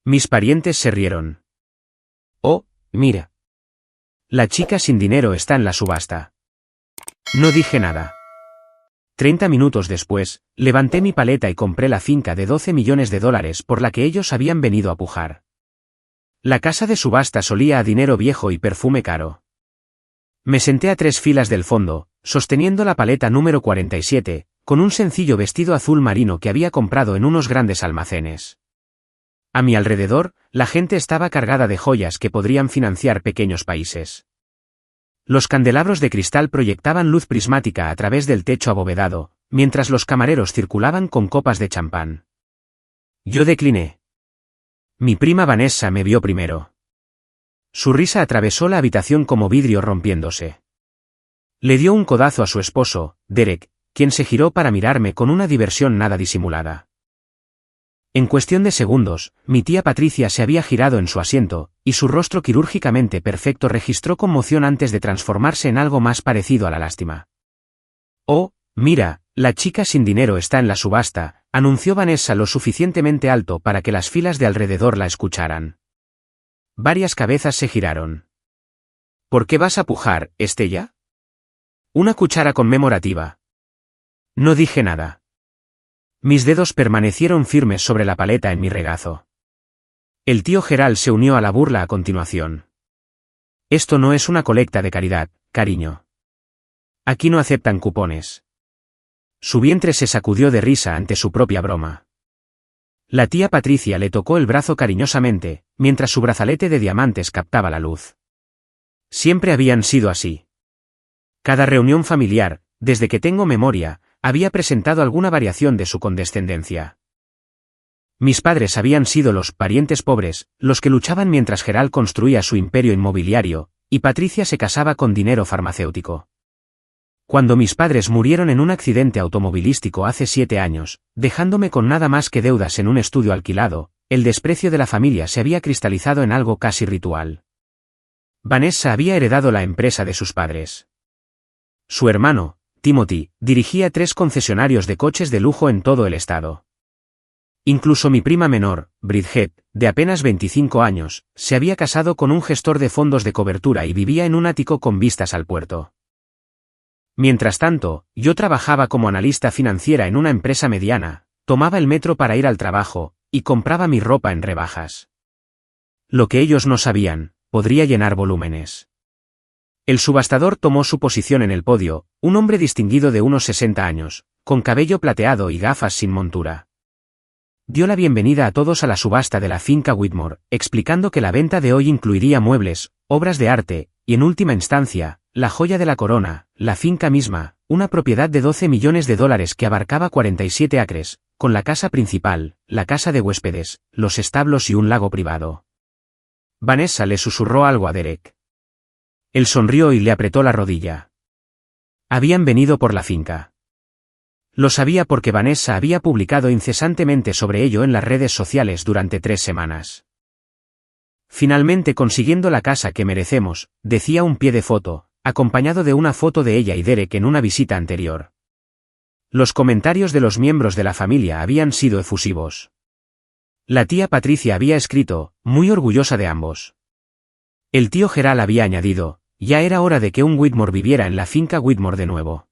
Mis parientes se rieron. Oh, mira. La chica sin dinero está en la subasta. No dije nada. 30 minutos después, levanté mi paleta y compré la finca de $12 millones por la que ellos habían venido a pujar. La casa de subastas olía a dinero viejo y perfume caro. Me senté a 3 filas del fondo, sosteniendo la paleta número 47, con un sencillo vestido azul marino que había comprado en unos grandes almacenes. A mi alrededor, la gente estaba cargada de joyas que podrían financiar pequeños países. Los candelabros de cristal proyectaban luz prismática a través del techo abovedado, mientras los camareros circulaban con copas de champán. Yo decliné. Mi prima Vanessa me vio primero. Su risa atravesó la habitación como vidrio rompiéndose. Le dio un codazo a su esposo, Derek, quien se giró para mirarme con una diversión nada disimulada. En cuestión de segundos, mi tía Patricia se había girado en su asiento, y su rostro quirúrgicamente perfecto registró conmoción antes de transformarse en algo más parecido a la lástima. Oh, mira, la chica sin dinero está en la subasta, anunció Vanessa lo suficientemente alto para que las filas de alrededor la escucharan. Varias cabezas se giraron. ¿Por qué vas a pujar, Estella? Una cuchara conmemorativa. No dije nada. Mis dedos permanecieron firmes sobre la paleta en mi regazo. El tío Gerald se unió a la burla a continuación. Esto no es una colecta de caridad, cariño. Aquí no aceptan cupones. Su vientre se sacudió de risa ante su propia broma. La tía Patricia le tocó el brazo cariñosamente, mientras su brazalete de diamantes captaba la luz. Siempre habían sido así. Cada reunión familiar, desde que tengo memoria, había presentado alguna variación de su condescendencia. Mis padres habían sido los parientes pobres, los que luchaban mientras Gerald construía su imperio inmobiliario, y Patricia se casaba con dinero farmacéutico. Cuando mis padres murieron en un accidente automovilístico hace 7 años, dejándome con nada más que deudas en un estudio alquilado, el desprecio de la familia se había cristalizado en algo casi ritual. Vanessa había heredado la empresa de sus padres. Su hermano, Timothy, dirigía 3 concesionarios de coches de lujo en todo el estado. Incluso mi prima menor, Bridget, de apenas 25 años, se había casado con un gestor de fondos de cobertura y vivía en un ático con vistas al puerto. Mientras tanto, yo trabajaba como analista financiera en una empresa mediana, tomaba el metro para ir al trabajo, y compraba mi ropa en rebajas. Lo que ellos no sabían, podría llenar volúmenes. El subastador tomó su posición en el podio, un hombre distinguido de unos 60 años, con cabello plateado y gafas sin montura. Dio la bienvenida a todos a la subasta de la finca Whitmore, explicando que la venta de hoy incluiría muebles, obras de arte, y en última instancia, la joya de la corona, la finca misma, una propiedad de $12 millones que abarcaba 47 acres, con la casa principal, la casa de huéspedes, los establos y un lago privado. Vanessa le susurró algo a Derek. Él sonrió y le apretó la rodilla. Habían venido por la finca. Lo sabía porque Vanessa había publicado incesantemente sobre ello en las redes sociales durante 3 semanas. Finalmente consiguiendo la casa que merecemos, decía un pie de foto, acompañado de una foto de ella y Derek en una visita anterior. Los comentarios de los miembros de la familia habían sido efusivos. La tía Patricia había escrito, muy orgullosa de ambos. El tío Gerald había añadido, ya era hora de que un Whitmore viviera en la finca Whitmore de nuevo.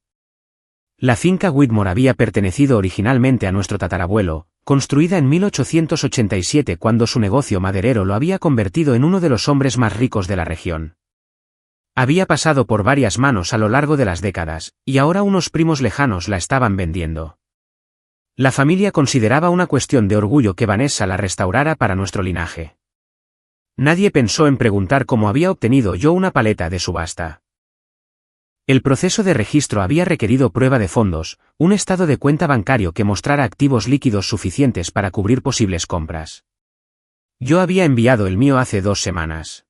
La finca Whitmore había pertenecido originalmente a nuestro tatarabuelo, construida en 1887 cuando su negocio maderero lo había convertido en uno de los hombres más ricos de la región. Había pasado por varias manos a lo largo de las décadas, y ahora unos primos lejanos la estaban vendiendo. La familia consideraba una cuestión de orgullo que Vanessa la restaurara para nuestro linaje. Nadie pensó en preguntar cómo había obtenido yo una paleta de subasta. El proceso de registro había requerido prueba de fondos, un estado de cuenta bancario que mostrara activos líquidos suficientes para cubrir posibles compras. Yo había enviado el mío hace 2 semanas.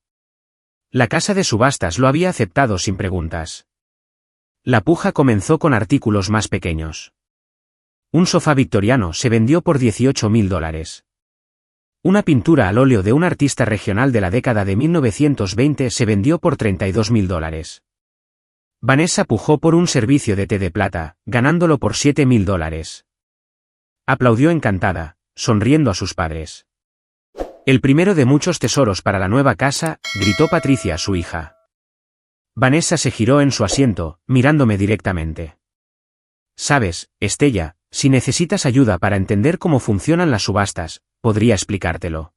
La casa de subastas lo había aceptado sin preguntas. La puja comenzó con artículos más pequeños. Un sofá victoriano se vendió por $18.000. Una pintura al óleo de un artista regional de la década de 1920 se vendió por $32.000. Vanessa pujó por un servicio de té de plata, ganándolo por $7.000. Aplaudió encantada, sonriendo a sus padres. El primero de muchos tesoros para la nueva casa, gritó Patricia a su hija. Vanessa se giró en su asiento, mirándome directamente. Sabes, Estella, si necesitas ayuda para entender cómo funcionan las subastas, podría explicártelo.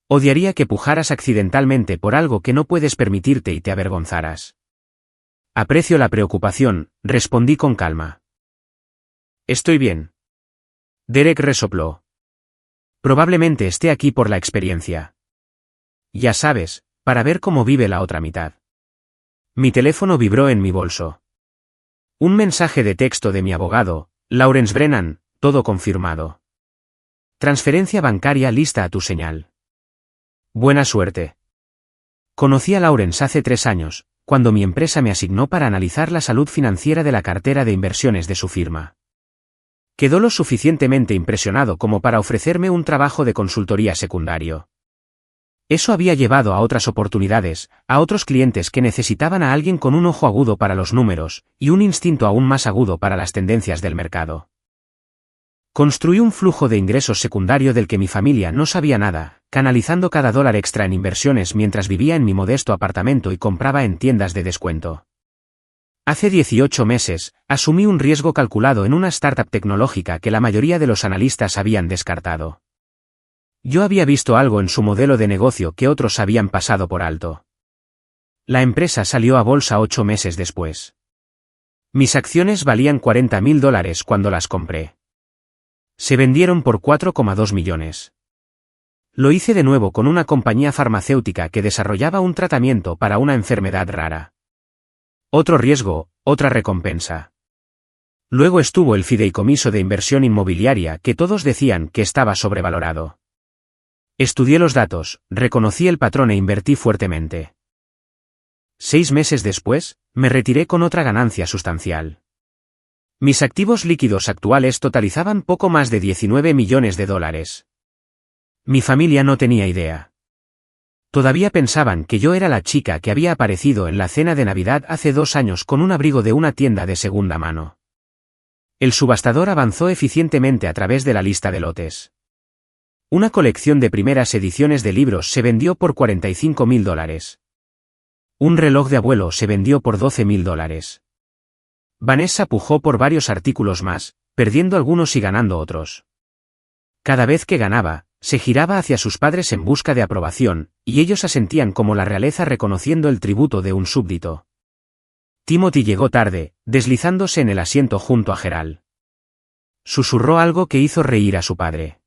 Odiaría que pujaras accidentalmente por algo que no puedes permitirte y te avergonzaras. Aprecio la preocupación, respondí con calma. Estoy bien. Derek resopló. Probablemente esté aquí por la experiencia. Ya sabes, para ver cómo vive la otra mitad. Mi teléfono vibró en mi bolso. Un mensaje de texto de mi abogado, Lawrence Brennan, todo confirmado. Transferencia bancaria lista a tu señal. Buena suerte. Conocí a Lawrence hace 3 años, cuando mi empresa me asignó para analizar la salud financiera de la cartera de inversiones de su firma. Quedó lo suficientemente impresionado como para ofrecerme un trabajo de consultoría secundario. Eso había llevado a otras oportunidades, a otros clientes que necesitaban a alguien con un ojo agudo para los números, y un instinto aún más agudo para las tendencias del mercado. Construí un flujo de ingresos secundario del que mi familia no sabía nada, canalizando cada dólar extra en inversiones mientras vivía en mi modesto apartamento y compraba en tiendas de descuento. Hace 18 meses, asumí un riesgo calculado en una startup tecnológica que la mayoría de los analistas habían descartado. Yo había visto algo en su modelo de negocio que otros habían pasado por alto. La empresa salió a bolsa 8 meses después. Mis acciones valían $40.000 cuando las compré. Se vendieron por 4,2 millones. Lo hice de nuevo con una compañía farmacéutica que desarrollaba un tratamiento para una enfermedad rara. Otro riesgo, otra recompensa. Luego estuvo el fideicomiso de inversión inmobiliaria que todos decían que estaba sobrevalorado. Estudié los datos, reconocí el patrón e invertí fuertemente. 6 meses después, me retiré con otra ganancia sustancial. Mis activos líquidos actuales totalizaban poco más de $19 millones. Mi familia no tenía idea. Todavía pensaban que yo era la chica que había aparecido en la cena de Navidad hace 2 años con un abrigo de una tienda de segunda mano. El subastador avanzó eficientemente a través de la lista de lotes. Una colección de primeras ediciones de libros se vendió por $45.000. Un reloj de abuelo se vendió por $12.000. Vanessa pujó por varios artículos más, perdiendo algunos y ganando otros. Cada vez que ganaba, se giraba hacia sus padres en busca de aprobación, y ellos asentían como la realeza reconociendo el tributo de un súbdito. Timothy llegó tarde, deslizándose en el asiento junto a Gerald. Susurró algo que hizo reír a su padre.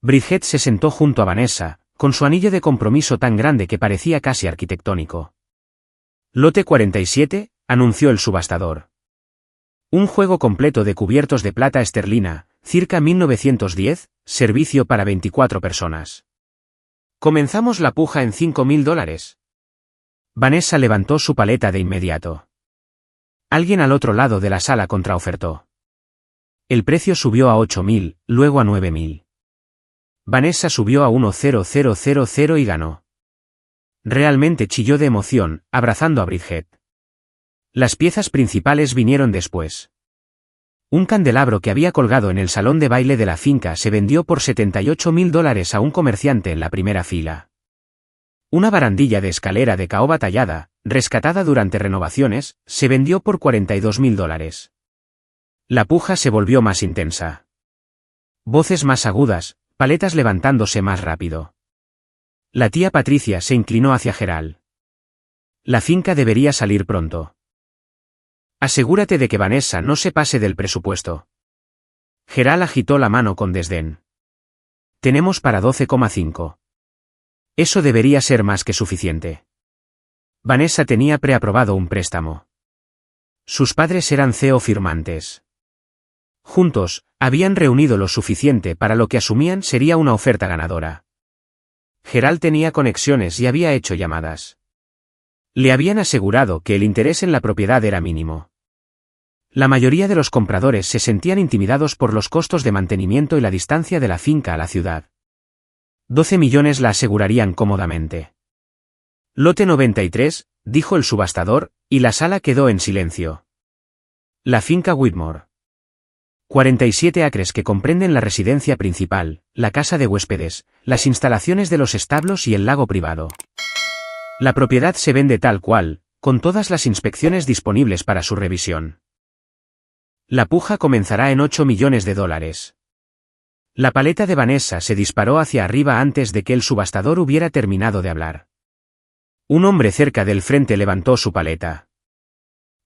Bridget se sentó junto a Vanessa, con su anillo de compromiso tan grande que parecía casi arquitectónico. Lote 47, anunció el subastador. Un juego completo de cubiertos de plata esterlina, circa 1910, servicio para 24 personas. Comenzamos la puja en $5.000. Vanessa levantó su paleta de inmediato. Alguien al otro lado de la sala contraofertó. El precio subió a 8.000, luego a 9.000. Vanessa subió a 1.0000 y ganó. Realmente chilló de emoción, abrazando a Bridget. Las piezas principales vinieron después. Un candelabro que había colgado en el salón de baile de la finca se vendió por $78.000 a un comerciante en la primera fila. Una barandilla de escalera de caoba tallada, rescatada durante renovaciones, se vendió por $42.000. La puja se volvió más intensa. Voces más agudas, paletas levantándose más rápido. La tía Patricia se inclinó hacia Gerald. La finca debería salir pronto. Asegúrate de que Vanessa no se pase del presupuesto. Gerald agitó la mano con desdén. Tenemos para 12,5. Eso debería ser más que suficiente. Vanessa tenía preaprobado un préstamo. Sus padres eran CEO firmantes. Juntos, habían reunido lo suficiente para lo que asumían sería una oferta ganadora. Gerald tenía conexiones y había hecho llamadas. Le habían asegurado que el interés en la propiedad era mínimo. La mayoría de los compradores se sentían intimidados por los costos de mantenimiento y la distancia de la finca a la ciudad. 12 millones la asegurarían cómodamente. Lote 93, dijo el subastador, y la sala quedó en silencio. La finca Whitmore. 47 acres que comprenden la residencia principal, la casa de huéspedes, las instalaciones de los establos y el lago privado. La propiedad se vende tal cual, con todas las inspecciones disponibles para su revisión. La puja comenzará en $8 millones. La paleta de Vanessa se disparó hacia arriba antes de que el subastador hubiera terminado de hablar. Un hombre cerca del frente levantó su paleta.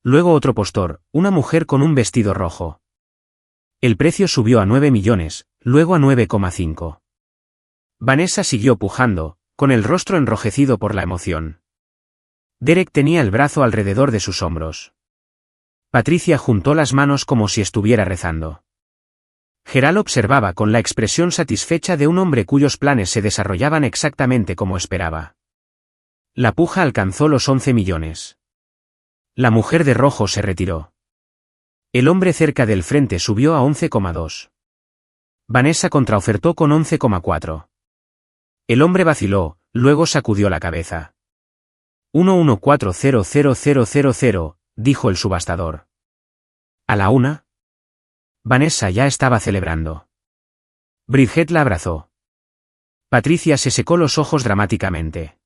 Luego otro postor, una mujer con un vestido rojo. El precio subió a 9 millones, luego a 9,5. Vanessa siguió pujando, con el rostro enrojecido por la emoción. Derek tenía el brazo alrededor de sus hombros. Patricia juntó las manos como si estuviera rezando. Gerald observaba con la expresión satisfecha de un hombre cuyos planes se desarrollaban exactamente como esperaba. La puja alcanzó los 11 millones. La mujer de rojo se retiró. El hombre cerca del frente subió a 11,2. Vanessa contraofertó con 11,4. El hombre vaciló, luego sacudió la cabeza. 1140000, dijo el subastador. ¿A la una? Vanessa ya estaba celebrando. Bridget la abrazó. Patricia se secó los ojos dramáticamente.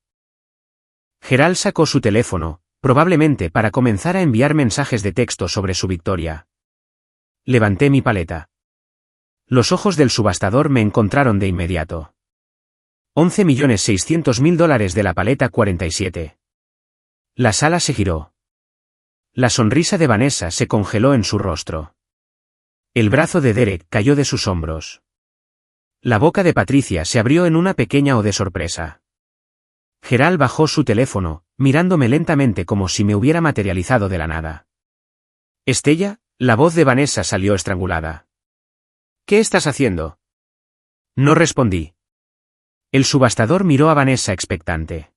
Gerald sacó su teléfono, probablemente para comenzar a enviar mensajes de texto sobre su victoria. Levanté mi paleta. Los ojos del subastador me encontraron de inmediato. $11.600.000 de la paleta 47. La sala se giró. La sonrisa de Vanessa se congeló en su rostro. El brazo de Derek cayó de sus hombros. La boca de Patricia se abrió en una pequeña O de sorpresa. Gerald bajó su teléfono, mirándome lentamente como si me hubiera materializado de la nada. Estella, la voz de Vanessa salió estrangulada. ¿Qué estás haciendo? No respondí. El subastador miró a Vanessa expectante.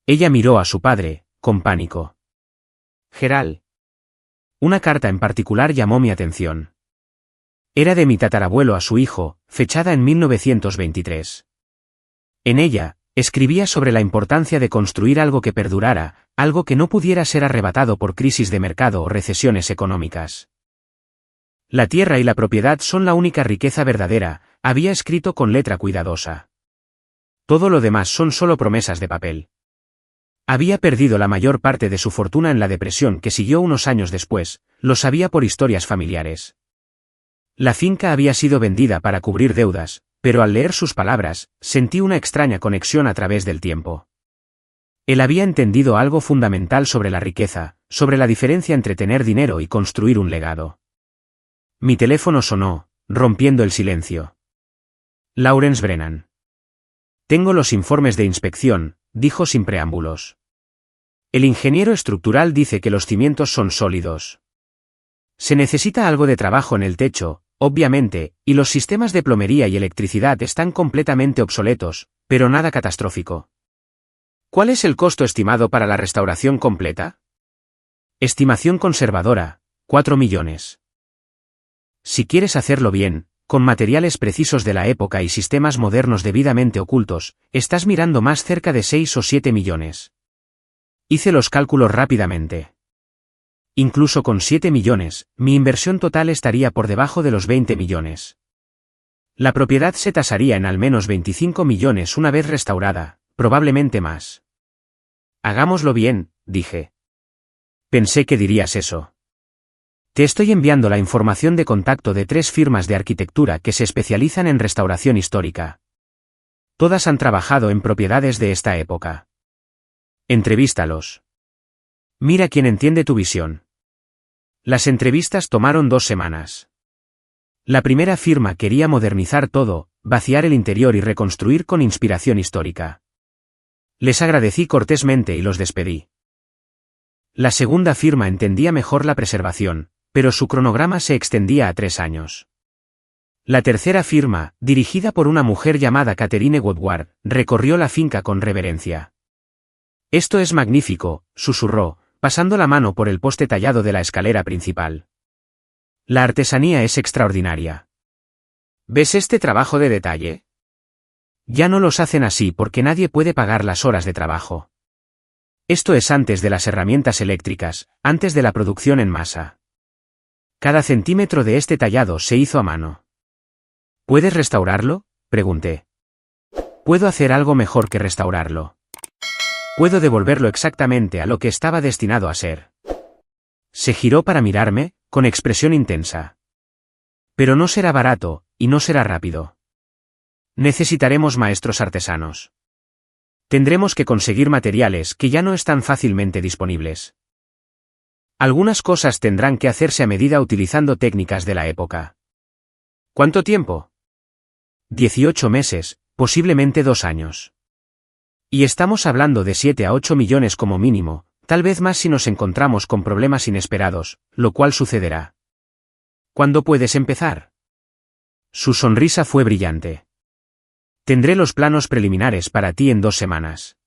Ella miró a su padre, con pánico. Gerald. Una carta en particular llamó mi atención. Era de mi tatarabuelo a su hijo, fechada en 1923. En ella, escribía sobre la importancia de construir algo que perdurara, algo que no pudiera ser arrebatado por crisis de mercado o recesiones económicas. La tierra y la propiedad son la única riqueza verdadera, había escrito con letra cuidadosa. Todo lo demás son solo promesas de papel. Había perdido la mayor parte de su fortuna en la depresión que siguió unos años después, lo sabía por historias familiares. La finca había sido vendida para cubrir deudas, pero al leer sus palabras, sentí una extraña conexión a través del tiempo. Él había entendido algo fundamental sobre la riqueza, sobre la diferencia entre tener dinero y construir un legado. Mi teléfono sonó, rompiendo el silencio. Lawrence Brennan. Tengo los informes de inspección, dijo sin preámbulos. El ingeniero estructural dice que los cimientos son sólidos. Se necesita algo de trabajo en el techo, obviamente, y los sistemas de plomería y electricidad están completamente obsoletos, pero nada catastrófico. ¿Cuál es el costo estimado para la restauración completa? Estimación conservadora, 4 millones. Si quieres hacerlo bien, con materiales precisos de la época y sistemas modernos debidamente ocultos, estás mirando más cerca de 6 o 7 millones. Hice los cálculos rápidamente. Incluso con 7 millones, mi inversión total estaría por debajo de los 20 millones. La propiedad se tasaría en al menos 25 millones una vez restaurada, probablemente más. Hagámoslo bien, dije. Pensé que dirías eso. Te estoy enviando la información de contacto de 3 firmas de arquitectura que se especializan en restauración histórica. Todas han trabajado en propiedades de esta época. Entrevístalos. Mira quién entiende tu visión. Las entrevistas tomaron 2 semanas. La primera firma quería modernizar todo, vaciar el interior y reconstruir con inspiración histórica. Les agradecí cortésmente y los despedí. La segunda firma entendía mejor la preservación, pero su cronograma se extendía a 3 años. La tercera firma, dirigida por una mujer llamada Catherine Woodward, recorrió la finca con reverencia. Esto es magnífico, susurró, pasando la mano por el poste tallado de la escalera principal. La artesanía es extraordinaria. ¿Ves este trabajo de detalle? Ya no los hacen así porque nadie puede pagar las horas de trabajo. Esto es antes de las herramientas eléctricas, antes de la producción en masa. Cada centímetro de este tallado se hizo a mano. ¿Puedes restaurarlo?, pregunté. Puedo hacer algo mejor que restaurarlo. Puedo devolverlo exactamente a lo que estaba destinado a ser. Se giró para mirarme, con expresión intensa. Pero no será barato, y no será rápido. Necesitaremos maestros artesanos. Tendremos que conseguir materiales que ya no están fácilmente disponibles. Algunas cosas tendrán que hacerse a medida utilizando técnicas de la época. ¿Cuánto tiempo? 18 meses, posiblemente 2 años. Y estamos hablando de 7 a 8 millones como mínimo, tal vez más si nos encontramos con problemas inesperados, lo cual sucederá. ¿Cuándo puedes empezar? Su sonrisa fue brillante. Tendré los planos preliminares para ti en 2 semanas.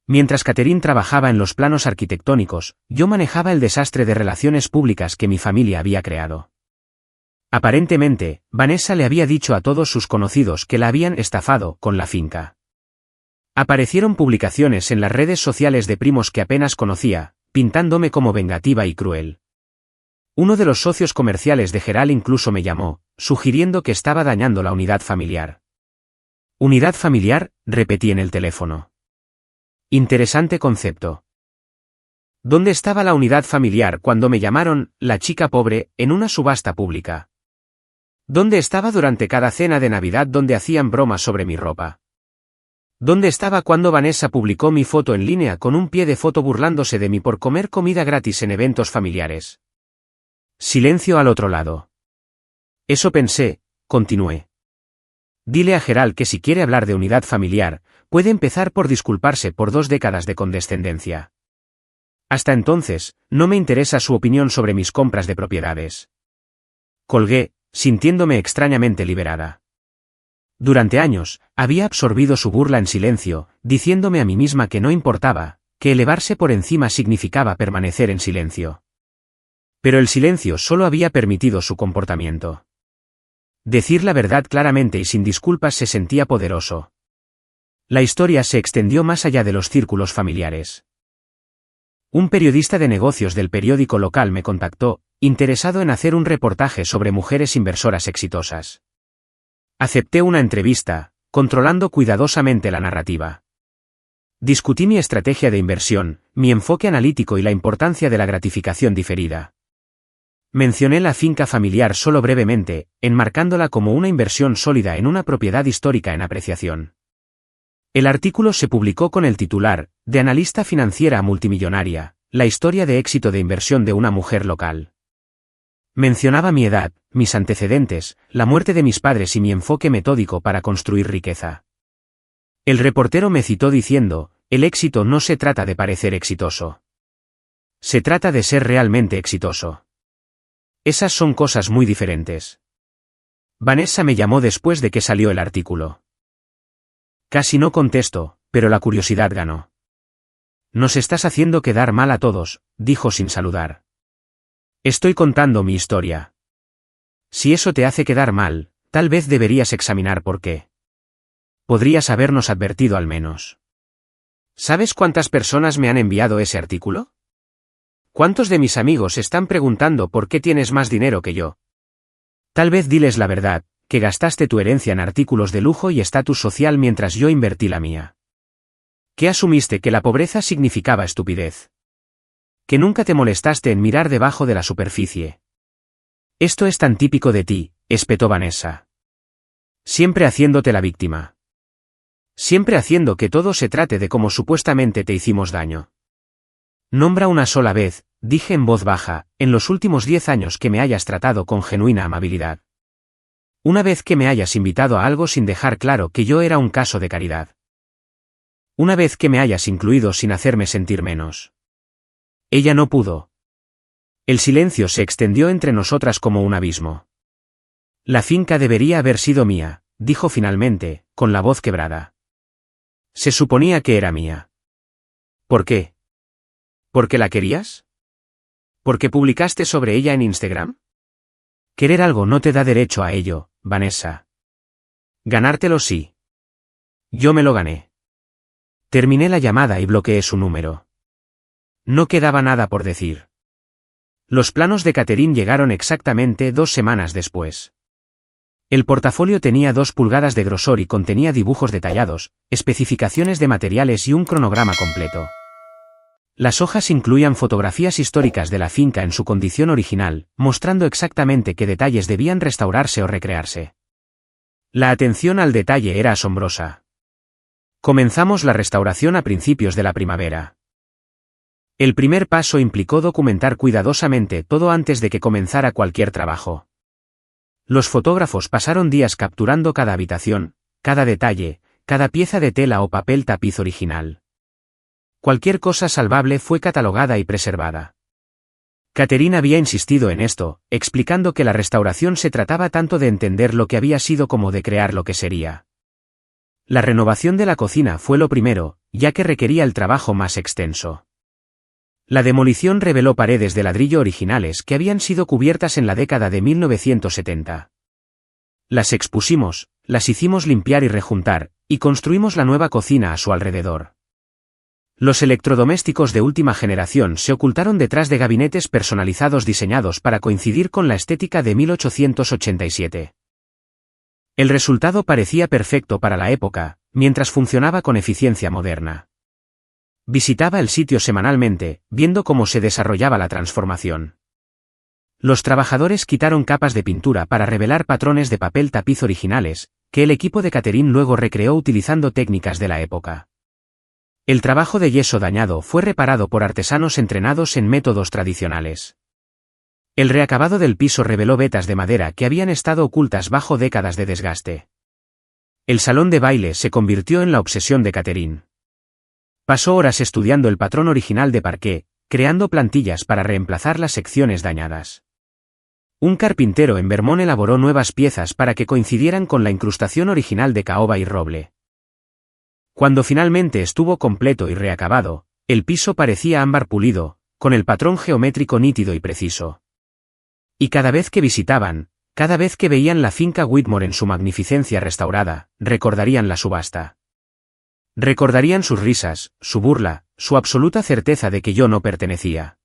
Mientras Catherine trabajaba en los planos arquitectónicos, yo manejaba el desastre de relaciones públicas que mi familia había creado. Aparentemente, Vanessa le había dicho a todos sus conocidos que la habían estafado con la finca. Aparecieron publicaciones en las redes sociales de primos que apenas conocía, pintándome como vengativa y cruel. Uno de los socios comerciales de Geral incluso me llamó, sugiriendo que estaba dañando la unidad familiar. Unidad familiar, repetí en el teléfono. Interesante concepto. ¿Dónde estaba la unidad familiar cuando me llamaron, la chica pobre, en una subasta pública? ¿Dónde estaba durante cada cena de Navidad donde hacían bromas sobre mi ropa? ¿Dónde estaba cuando Vanessa publicó mi foto en línea con un pie de foto burlándose de mí por comer comida gratis en eventos familiares? Silencio al otro lado. Eso pensé, continué. Dile a Geral que si quiere hablar de unidad familiar, puede empezar por disculparse por 2 décadas de condescendencia. Hasta entonces, no me interesa su opinión sobre mis compras de propiedades. Colgué, sintiéndome extrañamente liberada. Durante años, había absorbido su burla en silencio, diciéndome a mí misma que no importaba, que elevarse por encima significaba permanecer en silencio. Pero el silencio solo había permitido su comportamiento. Decir la verdad claramente y sin disculpas se sentía poderoso. La historia se extendió más allá de los círculos familiares. Un periodista de negocios del periódico local me contactó, interesado en hacer un reportaje sobre mujeres inversoras exitosas. Acepté una entrevista, controlando cuidadosamente la narrativa. Discutí mi estrategia de inversión, mi enfoque analítico y la importancia de la gratificación diferida. Mencioné la finca familiar solo brevemente, enmarcándola como una inversión sólida en una propiedad histórica en apreciación. El artículo se publicó con el titular, de analista financiera multimillonaria, la historia de éxito de inversión de una mujer local. Mencionaba mi edad, mis antecedentes, la muerte de mis padres y mi enfoque metódico para construir riqueza. El reportero me citó diciendo, el éxito no se trata de parecer exitoso. Se trata de ser realmente exitoso. Esas son cosas muy diferentes. Vanessa me llamó después de que salió el artículo. Casi no contesto, pero la curiosidad ganó. Nos estás haciendo quedar mal a todos, dijo sin saludar. Estoy contando mi historia. Si eso te hace quedar mal, tal vez deberías examinar por qué. Podrías habernos advertido al menos. ¿Sabes cuántas personas me han enviado ese artículo? ¿Cuántos de mis amigos están preguntando por qué tienes más dinero que yo? Tal vez diles la verdad, que gastaste tu herencia en artículos de lujo y estatus social mientras yo invertí la mía. ¿Qué asumiste que la pobreza significaba estupidez? Que nunca te molestaste en mirar debajo de la superficie. Esto es tan típico de ti, espetó Vanessa. Siempre haciéndote la víctima. Siempre haciendo que todo se trate de cómo supuestamente te hicimos daño. Nombra una sola vez, dije en voz baja, en los últimos 10 años que me hayas tratado con genuina amabilidad. Una vez que me hayas invitado a algo sin dejar claro que yo era un caso de caridad. Una vez que me hayas incluido sin hacerme sentir menos. Ella no pudo. El silencio se extendió entre nosotras como un abismo. La finca debería haber sido mía, dijo finalmente, con la voz quebrada. Se suponía que era mía. ¿Por qué? ¿Porque la querías? ¿Porque publicaste sobre ella en Instagram? Querer algo no te da derecho a ello, Vanessa. Ganártelo sí. Yo me lo gané. Terminé la llamada y bloqueé su número. No quedaba nada por decir. Los planos de Catherine llegaron exactamente 2 semanas después. El portafolio tenía 2 pulgadas de grosor y contenía dibujos detallados, especificaciones de materiales y un cronograma completo. Las hojas incluían fotografías históricas de la finca en su condición original, mostrando exactamente qué detalles debían restaurarse o recrearse. La atención al detalle era asombrosa. Comenzamos la restauración a principios de la primavera. El primer paso implicó documentar cuidadosamente todo antes de que comenzara cualquier trabajo. Los fotógrafos pasaron días capturando cada habitación, cada detalle, cada pieza de tela o papel tapiz original. Cualquier cosa salvable fue catalogada y preservada. Catherine había insistido en esto, explicando que la restauración se trataba tanto de entender lo que había sido como de crear lo que sería. La renovación de la cocina fue lo primero, ya que requería el trabajo más extenso. La demolición reveló paredes de ladrillo originales que habían sido cubiertas en la década de 1970. Las expusimos, las hicimos limpiar y rejuntar, y construimos la nueva cocina a su alrededor. Los electrodomésticos de última generación se ocultaron detrás de gabinetes personalizados diseñados para coincidir con la estética de 1887. El resultado parecía perfecto para la época, mientras funcionaba con eficiencia moderna. Visitaba el sitio semanalmente, viendo cómo se desarrollaba la transformación. Los trabajadores quitaron capas de pintura para revelar patrones de papel tapiz originales, que el equipo de Catherine luego recreó utilizando técnicas de la época. El trabajo de yeso dañado fue reparado por artesanos entrenados en métodos tradicionales. El reacabado del piso reveló vetas de madera que habían estado ocultas bajo décadas de desgaste. El salón de baile se convirtió en la obsesión de Catherine. Pasó horas estudiando el patrón original de parqué, creando plantillas para reemplazar las secciones dañadas. Un carpintero en Vermont elaboró nuevas piezas para que coincidieran con la incrustación original de caoba y roble. Cuando finalmente estuvo completo y reacabado, el piso parecía ámbar pulido, con el patrón geométrico nítido y preciso. Y cada vez que visitaban, cada vez que veían la finca Whitmore en su magnificencia restaurada, recordarían la subasta. Recordarían sus risas, su burla, su absoluta certeza de que yo no pertenecía.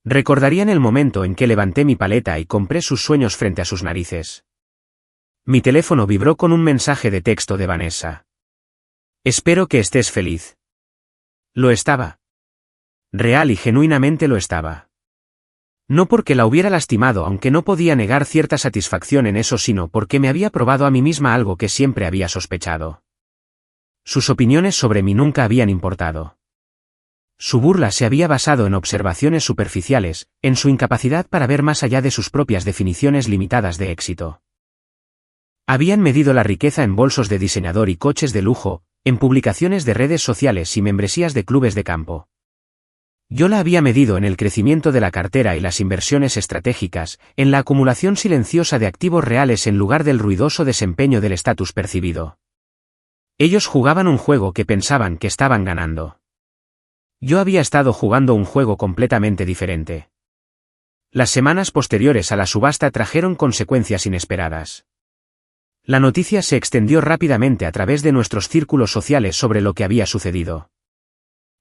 Recordarían el momento en que levanté mi paleta y compré sus sueños frente a sus narices. Mi teléfono vibró con un mensaje de texto de Vanessa. Espero que estés feliz. Lo estaba. Real y genuinamente lo estaba. No porque la hubiera lastimado, aunque no podía negar cierta satisfacción en eso, sino porque me había probado a mí misma algo que siempre había sospechado. Sus opiniones sobre mí nunca habían importado. Su burla se había basado en observaciones superficiales, en su incapacidad para ver más allá de sus propias definiciones limitadas de éxito. Habían medido la riqueza en bolsos de diseñador y coches de lujo, en publicaciones de redes sociales y membresías de clubes de campo. Yo la había medido en el crecimiento de la cartera y las inversiones estratégicas, en la acumulación silenciosa de activos reales en lugar del ruidoso desempeño del estatus percibido. Ellos jugaban un juego que pensaban que estaban ganando. Yo había estado jugando un juego completamente diferente. Las semanas posteriores a la subasta trajeron consecuencias inesperadas. La noticia se extendió rápidamente a través de nuestros círculos sociales sobre lo que había sucedido.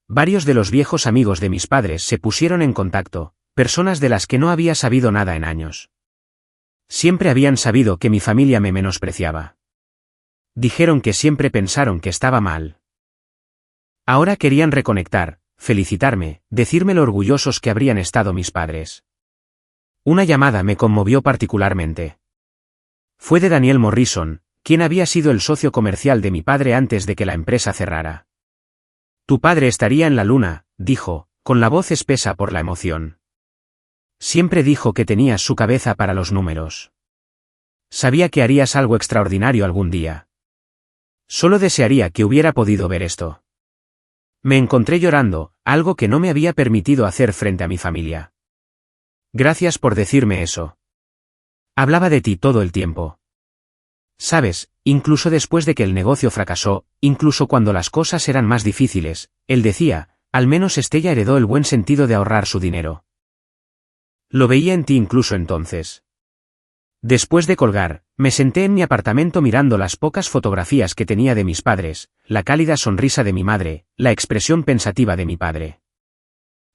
Varios de los viejos amigos de mis padres se pusieron en contacto, personas de las que no había sabido nada en años. Siempre habían sabido que mi familia me menospreciaba. Dijeron que siempre pensaron que estaba mal. Ahora querían reconectar, felicitarme, decirme lo orgullosos que habrían estado mis padres. Una llamada me conmovió particularmente. Fue de Daniel Morrison, quien había sido el socio comercial de mi padre antes de que la empresa cerrara. Tu padre estaría en la luna, dijo, con la voz espesa por la emoción. Siempre dijo que tenías su cabeza para los números. Sabía que harías algo extraordinario algún día. Solo desearía que hubiera podido ver esto. Me encontré llorando, algo que no me había permitido hacer frente a mi familia. Gracias por decirme eso. Hablaba de ti todo el tiempo. Sabes, incluso después de que el negocio fracasó, incluso cuando las cosas eran más difíciles, él decía, al menos Estella heredó el buen sentido de ahorrar su dinero. Lo veía en ti incluso entonces. Después de colgar, me senté en mi apartamento mirando las pocas fotografías que tenía de mis padres, la cálida sonrisa de mi madre, la expresión pensativa de mi padre.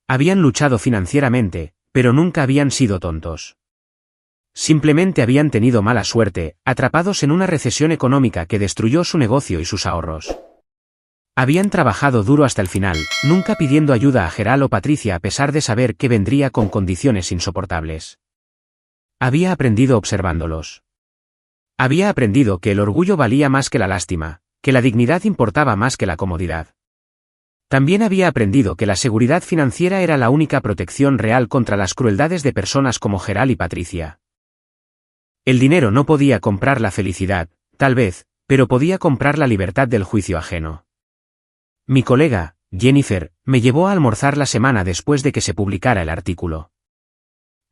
Habían luchado financieramente, pero nunca habían sido tontos. Simplemente habían tenido mala suerte, atrapados en una recesión económica que destruyó su negocio y sus ahorros. Habían trabajado duro hasta el final, nunca pidiendo ayuda a Gerald o Patricia a pesar de saber que vendría con condiciones insoportables. Había aprendido observándolos. Había aprendido que el orgullo valía más que la lástima, que la dignidad importaba más que la comodidad. También había aprendido que la seguridad financiera era la única protección real contra las crueldades de personas como Gerald y Patricia. El dinero no podía comprar la felicidad, tal vez, pero podía comprar la libertad del juicio ajeno. Mi colega, Jennifer, me llevó a almorzar la semana después de que se publicara el artículo.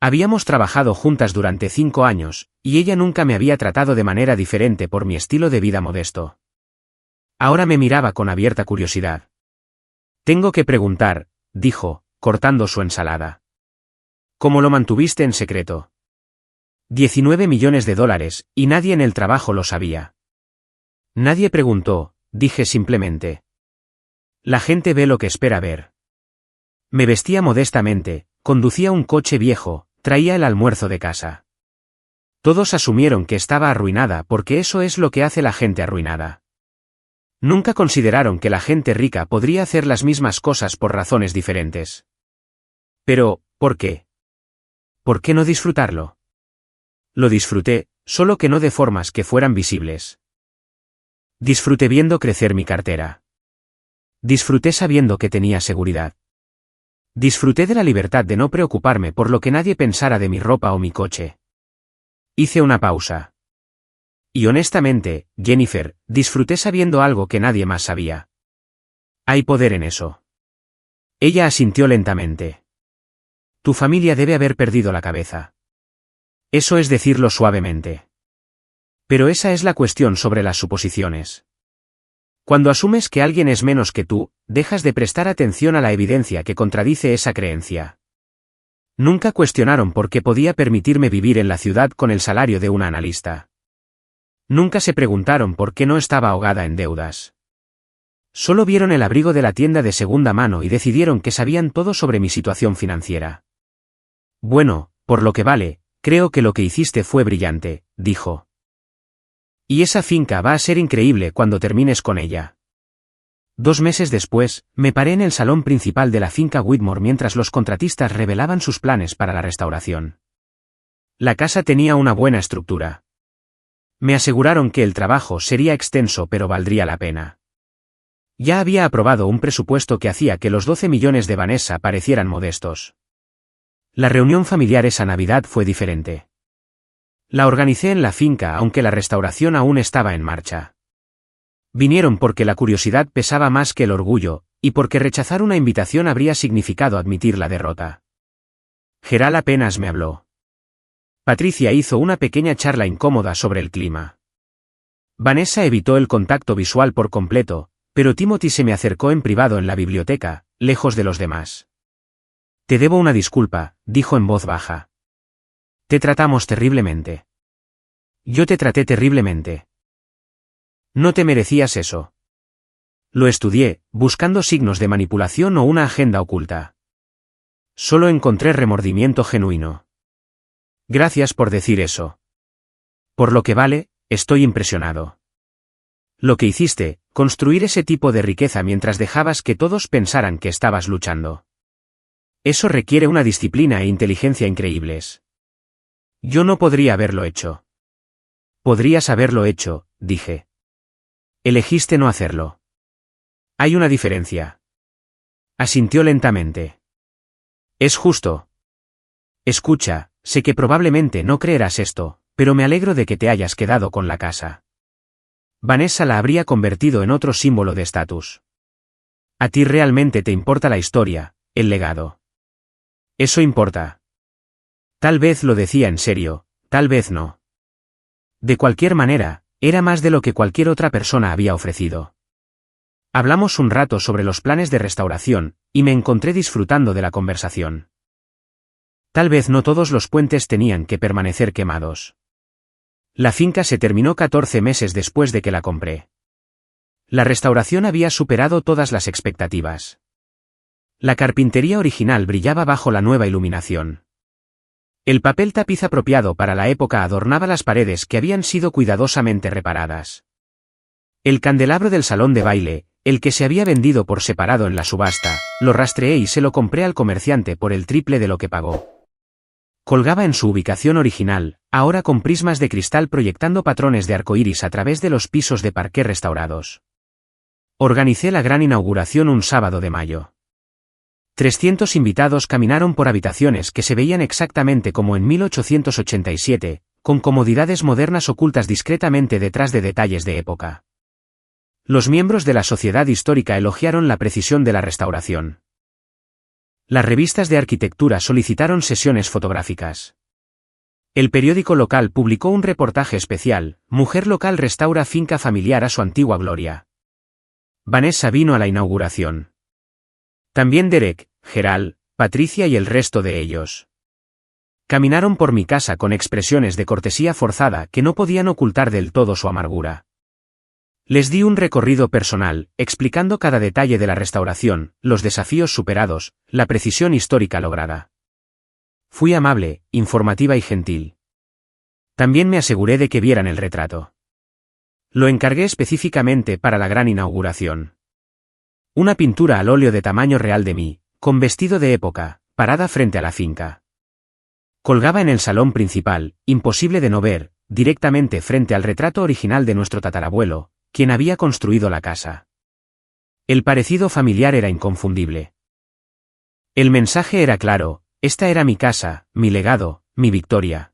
Habíamos trabajado juntas durante 5 años, y ella nunca me había tratado de manera diferente por mi estilo de vida modesto. Ahora me miraba con abierta curiosidad. Tengo que preguntar, dijo, cortando su ensalada. ¿Cómo lo mantuviste en secreto? 19 millones de dólares, y nadie en el trabajo lo sabía. Nadie preguntó, dije simplemente. La gente ve lo que espera ver. Me vestía modestamente, conducía un coche viejo, traía el almuerzo de casa. Todos asumieron que estaba arruinada porque eso es lo que hace la gente arruinada. Nunca consideraron que la gente rica podría hacer las mismas cosas por razones diferentes. Pero, ¿por qué? ¿Por qué no disfrutarlo? Lo disfruté, solo que no de formas que fueran visibles. Disfruté viendo crecer mi cartera. Disfruté sabiendo que tenía seguridad. Disfruté de la libertad de no preocuparme por lo que nadie pensara de mi ropa o mi coche. Hice una pausa. Y honestamente, Jennifer, disfruté sabiendo algo que nadie más sabía. Hay poder en eso. Ella asintió lentamente. Tu familia debe haber perdido la cabeza. Eso es decirlo suavemente. Pero esa es la cuestión sobre las suposiciones. Cuando asumes que alguien es menos que tú, dejas de prestar atención a la evidencia que contradice esa creencia. Nunca cuestionaron por qué podía permitirme vivir en la ciudad con el salario de una analista. Nunca se preguntaron por qué no estaba ahogada en deudas. Solo vieron el abrigo de la tienda de segunda mano y decidieron que sabían todo sobre mi situación financiera. Bueno, por lo que vale, creo que lo que hiciste fue brillante, dijo. Y esa finca va a ser increíble cuando termines con ella. 2 meses después, me paré en el salón principal de la finca Whitmore mientras los contratistas revelaban sus planes para la restauración. La casa tenía una buena estructura. Me aseguraron que el trabajo sería extenso pero valdría la pena. Ya había aprobado un presupuesto que hacía que los 12 millones de Vanessa parecieran modestos. La reunión familiar esa Navidad fue diferente. La organicé en la finca aunque la restauración aún estaba en marcha. Vinieron porque la curiosidad pesaba más que el orgullo, y porque rechazar una invitación habría significado admitir la derrota. Gerald apenas me habló. Patricia hizo una pequeña charla incómoda sobre el clima. Vanessa evitó el contacto visual por completo, pero Timothy se me acercó en privado en la biblioteca, lejos de los demás. Te debo una disculpa, dijo en voz baja. Te tratamos terriblemente. Yo te traté terriblemente. No te merecías eso. Lo estudié, buscando signos de manipulación o una agenda oculta. Solo encontré remordimiento genuino. Gracias por decir eso. Por lo que vale, estoy impresionado. Lo que hiciste, construir ese tipo de riqueza mientras dejabas que todos pensaran que estabas luchando. Eso requiere una disciplina e inteligencia increíbles. Yo no podría haberlo hecho. Podrías haberlo hecho, dije. Elegiste no hacerlo. Hay una diferencia. Asintió lentamente. Es justo. Escucha, sé que probablemente no creerás esto, pero me alegro de que te hayas quedado con la casa. Vanessa la habría convertido en otro símbolo de estatus. A ti realmente te importa la historia, el legado. Eso importa. Tal vez lo decía en serio, tal vez no. De cualquier manera, era más de lo que cualquier otra persona había ofrecido. Hablamos un rato sobre los planes de restauración, y me encontré disfrutando de la conversación. Tal vez no todos los puentes tenían que permanecer quemados. La finca se terminó 14 meses después de que la compré. La restauración había superado todas las expectativas. La carpintería original brillaba bajo la nueva iluminación. El papel tapiz apropiado para la época adornaba las paredes que habían sido cuidadosamente reparadas. El candelabro del salón de baile, el que se había vendido por separado en la subasta, lo rastreé y se lo compré al comerciante por el triple de lo que pagó. Colgaba en su ubicación original, ahora con prismas de cristal proyectando patrones de arcoíris a través de los pisos de parqué restaurados. Organicé la gran inauguración un sábado de mayo. 300 invitados caminaron por habitaciones que se veían exactamente como en 1887, con comodidades modernas ocultas discretamente detrás de detalles de época. Los miembros de la sociedad histórica elogiaron la precisión de la restauración. Las revistas de arquitectura solicitaron sesiones fotográficas. El periódico local publicó un reportaje especial: Mujer local restaura finca familiar a su antigua gloria. Vanessa vino a la inauguración. También Derek, Gerald, Patricia y el resto de ellos. Caminaron por mi casa con expresiones de cortesía forzada que no podían ocultar del todo su amargura. Les di un recorrido personal, explicando cada detalle de la restauración, los desafíos superados, la precisión histórica lograda. Fui amable, informativa y gentil. También me aseguré de que vieran el retrato. Lo encargué específicamente para la gran inauguración. Una pintura al óleo de tamaño real de mí, con vestido de época, parada frente a la finca. Colgaba en el salón principal, imposible de no ver, directamente frente al retrato original de nuestro tatarabuelo, quien había construido la casa. El parecido familiar era inconfundible. El mensaje era claro: esta era mi casa, mi legado, mi victoria.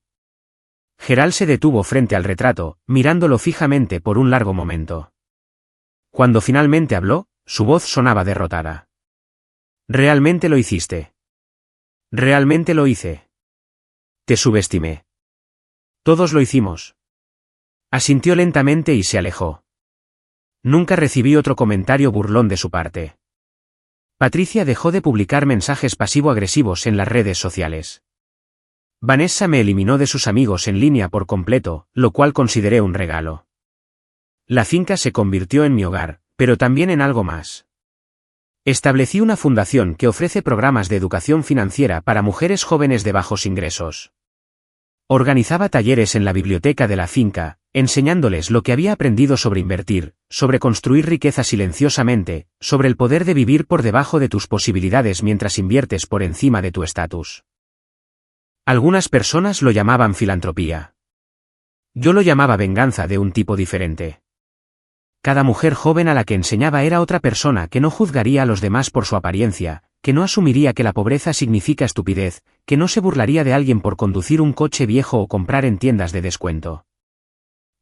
Gerald se detuvo frente al retrato, mirándolo fijamente por un largo momento. Cuando finalmente habló, su voz sonaba derrotada. «¿Realmente lo hiciste?» «Realmente lo hice. Te subestimé. Todos lo hicimos». Asintió lentamente y se alejó. Nunca recibí otro comentario burlón de su parte. Patricia dejó de publicar mensajes pasivo-agresivos en las redes sociales. Vanessa me eliminó de sus amigos en línea por completo, lo cual consideré un regalo. La finca se convirtió en mi hogar, pero también en algo más. Establecí una fundación que ofrece programas de educación financiera para mujeres jóvenes de bajos ingresos. Organizaba talleres en la biblioteca de la finca, enseñándoles lo que había aprendido sobre invertir, sobre construir riqueza silenciosamente, sobre el poder de vivir por debajo de tus posibilidades mientras inviertes por encima de tu estatus. Algunas personas lo llamaban filantropía. Yo lo llamaba venganza de un tipo diferente. Cada mujer joven a la que enseñaba era otra persona que no juzgaría a los demás por su apariencia, que no asumiría que la pobreza significa estupidez, que no se burlaría de alguien por conducir un coche viejo o comprar en tiendas de descuento.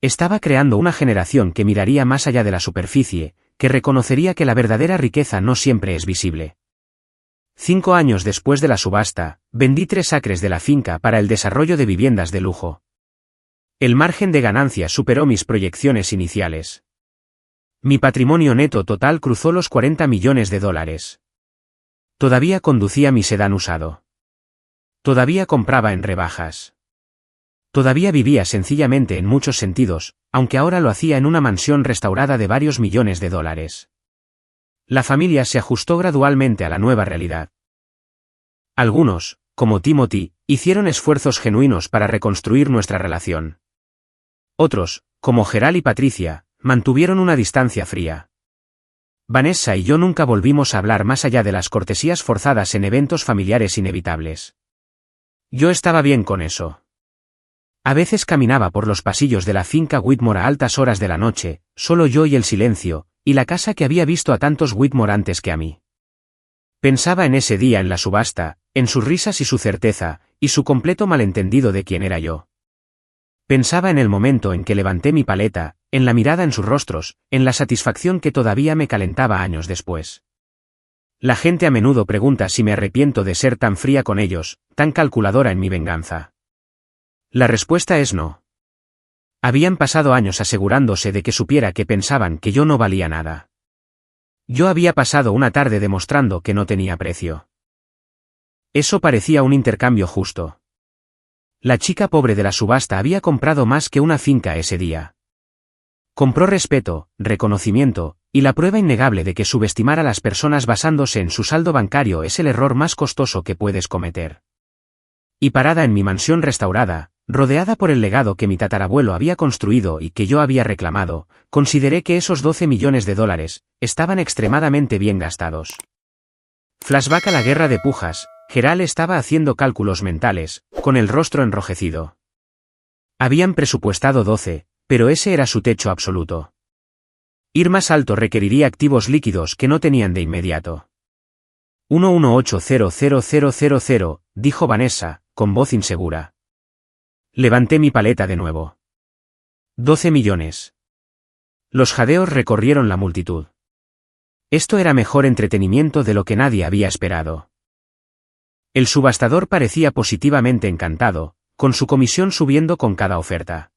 Estaba creando una generación que miraría más allá de la superficie, que reconocería que la verdadera riqueza no siempre es visible. 5 años después de la subasta, vendí 3 acres de la finca para el desarrollo de viviendas de lujo. El margen de ganancia superó mis proyecciones iniciales. Mi patrimonio neto total cruzó los $40 millones. Todavía conducía mi sedán usado. Todavía compraba en rebajas. Todavía vivía sencillamente en muchos sentidos, aunque ahora lo hacía en una mansión restaurada de varios millones de dólares. La familia se ajustó gradualmente a la nueva realidad. Algunos, como Timothy, hicieron esfuerzos genuinos para reconstruir nuestra relación. Otros, como Gerald y Patricia, mantuvieron una distancia fría. Vanessa y yo nunca volvimos a hablar más allá de las cortesías forzadas en eventos familiares inevitables. Yo estaba bien con eso. A veces caminaba por los pasillos de la finca Whitmore a altas horas de la noche, solo yo y el silencio, y la casa que había visto a tantos Whitmore antes que a mí. Pensaba en ese día en la subasta, en sus risas y su certeza, y su completo malentendido de quién era yo. Pensaba en el momento en que levanté mi paleta, en la mirada en sus rostros, en la satisfacción que todavía me calentaba años después. La gente a menudo pregunta si me arrepiento de ser tan fría con ellos, tan calculadora en mi venganza. La respuesta es no. Habían pasado años asegurándose de que supiera que pensaban que yo no valía nada. Yo había pasado una tarde demostrando que no tenía precio. Eso parecía un intercambio justo. La chica pobre de la subasta había comprado más que una finca ese día. Compró respeto, reconocimiento, y la prueba innegable de que subestimar a las personas basándose en su saldo bancario es el error más costoso que puedes cometer. Y parada en mi mansión restaurada, rodeada por el legado que mi tatarabuelo había construido y que yo había reclamado, consideré que esos 12 millones de dólares estaban extremadamente bien gastados. Flashback a la guerra de pujas, Gerald estaba haciendo cálculos mentales, con el rostro enrojecido. Habían presupuestado 12, pero ese era su techo absoluto. Ir más alto requeriría activos líquidos que no tenían de inmediato. 1180000, dijo Vanessa, con voz insegura. Levanté mi paleta de nuevo. 12 millones. Los jadeos recorrieron la multitud. Esto era mejor entretenimiento de lo que nadie había esperado. El subastador parecía positivamente encantado, con su comisión subiendo con cada oferta.